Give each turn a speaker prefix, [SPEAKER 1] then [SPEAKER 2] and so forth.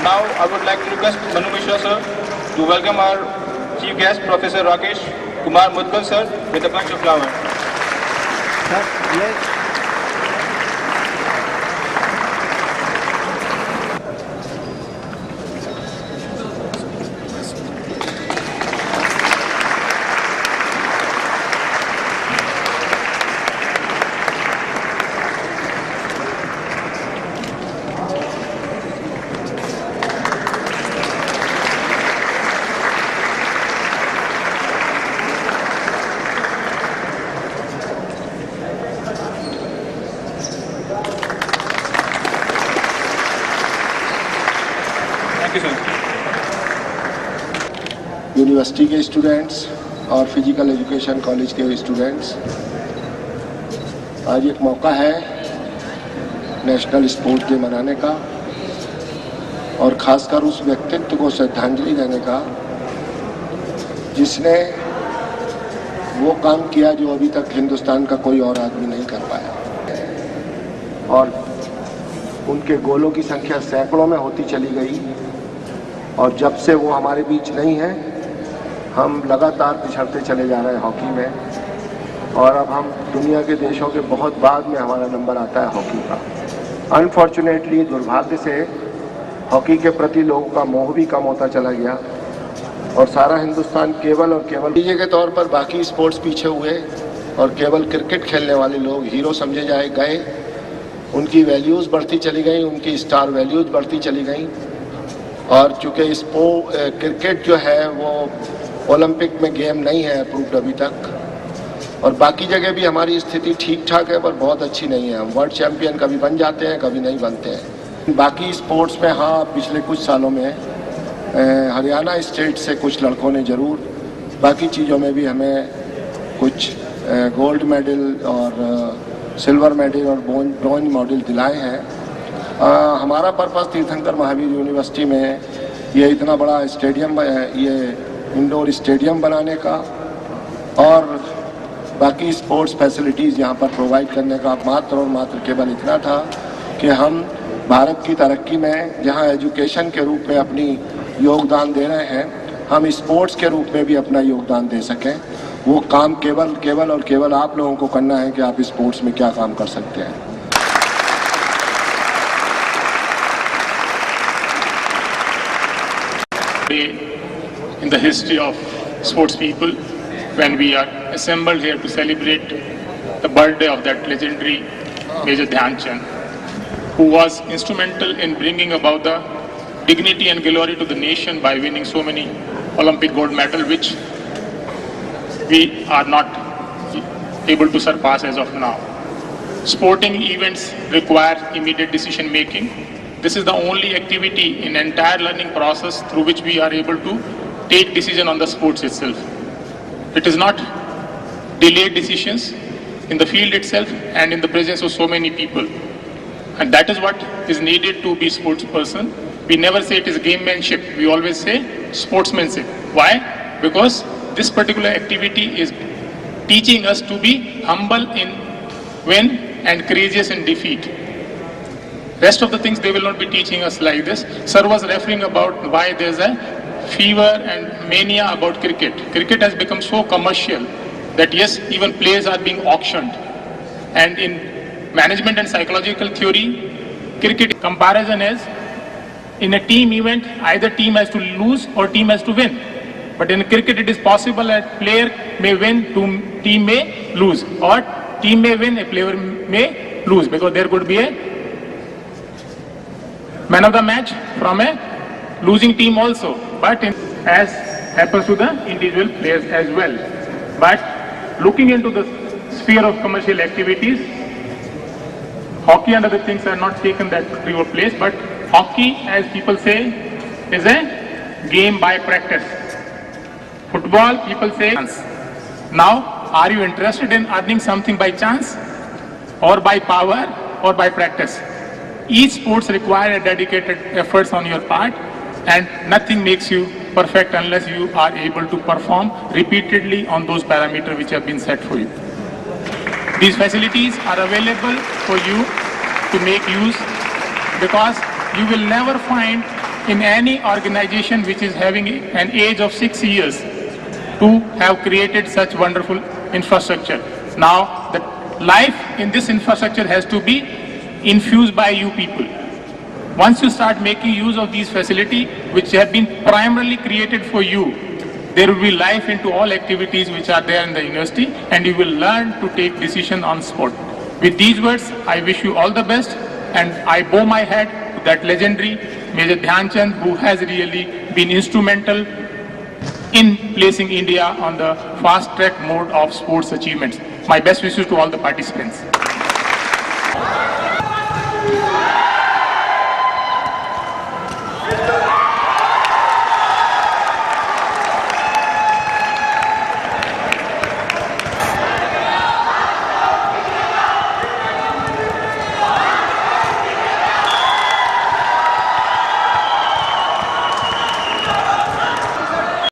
[SPEAKER 1] Now I would like to request Manu Mishra sir to welcome our chief guest Professor Rakesh Kumar Mudgal sir with a bunch of flowers.
[SPEAKER 2] Sir, yes.
[SPEAKER 3] University के students और physical education college के students, आज एक मौका है national sports day मनाने का और ख़ासकर उस व्यक्तित्व को श्रद्धांजलि देने का जिसने वो काम किया जो अभी तक हिंदुस्तान का कोई और आदमी नहीं कर पाया। और उनके गोलों की संख्या सैकड़ों में होती चली गई और जब से वो हमारे बीच नहीं है हम लगातार पिछड़ते चले जा रहे हैं हॉकी में, और अब हम दुनिया के देशों के बहुत बाद में हमारा नंबर आता है हॉकी का। अनफॉर्चुनेटली, दुर्भाग्य से हॉकी के प्रति लोगों का मोह भी कम होता चला गया और सारा हिंदुस्तान केवल और केवल नतीजे के तौर पर बाकी स्पोर्ट्स पीछे हुए और केवल क्रिकेट खेलने वाले लोग हीरो समझे जाए गए। उनकी वैल्यूज़ बढ़ती चली गई, उनकी स्टार वैल्यूज़ बढ़ती चली गई। और चूँकि क्रिकेट जो है वो ओलंपिक में गेम नहीं है अप्रूव्ड अभी तक, और बाकी जगह भी हमारी स्थिति ठीक ठाक है पर बहुत अच्छी नहीं है। हम वर्ल्ड चैम्पियन कभी बन जाते हैं, कभी नहीं बनते हैं। बाकी स्पोर्ट्स में हाँ, पिछले कुछ सालों में हरियाणा स्टेट से कुछ लड़कों ने ज़रूर, बाकी चीज़ों में भी हमें कुछ गोल्ड मेडल और सिल्वर मेडल और ब्रॉन्ज मेडल दिलाए हैं। हमारा पर्पस तीर्थंकर महावीर यूनिवर्सिटी में ये इतना बड़ा स्टेडियम, ये इंडोर स्टेडियम बनाने का और बाकी स्पोर्ट्स फैसिलिटीज़ यहाँ पर प्रोवाइड करने का मात्र और मात्र केवल इतना था कि हम भारत की तरक्की में जहाँ एजुकेशन के रूप में अपनी योगदान दे रहे हैं, हम स्पोर्ट्स के रूप में भी अपना योगदान दे सकें। वो काम केवल और केवल आप लोगों को करना है कि आप स्पोर्ट्स में क्या काम कर सकते हैं।
[SPEAKER 4] In the history of sports people, when we are assembled here to celebrate the birthday of that legendary Major Dhyan Chand, who was instrumental in bringing about the dignity and glory to the nation by winning so many Olympic gold medals, which we are not able to surpass as of now. Sporting events require immediate decision making. This is the only activity in entire learning process through which we are able to take decision on the sports itself. It is not delayed decisions in the field itself and in the presence of so many people. And that is what is needed to be sports person. We never say it is gamemanship. We always say sportsmanship. Why? Because this particular activity is teaching us to be humble in win and courageous in defeat. Rest of the things they will not be teaching us like this. Sir was referring about why there's a fever and mania about cricket. Cricket has become so commercial that yes, even players are being auctioned. And in management and psychological theory, cricket comparison is in a team event, either team has to lose or team has to win. But in cricket, it is possible that player may win, team may lose, or team may win, a player may lose, because there could be a man of the match from a losing team also. But as happens to the individual players as well. But looking into the sphere of commercial activities, hockey and other things are not taken that particular place, but hockey, as people say, is a game by practice. Football, people say chance. Now, are you interested in earning something by chance or by power or by practice? Each sports require a dedicated efforts on your part, and nothing makes you perfect unless you are able to perform repeatedly on those parameters which have been set for you. These facilities are available for you to make use, because you will never find in any organization which is having an age of 6 years to have created such wonderful infrastructure. Now, the life in this infrastructure has to be infused by you people. Once you start making use of these facilities, which have been primarily created for you, there will be life into all activities which are there in the university, and you will learn to take decision on sport. With these words, I wish you all the best, and I bow my hat to that legendary Major Dhyan Chand, who has really been instrumental in placing India on the fast track mode of sports achievements. My best wishes to all the participants.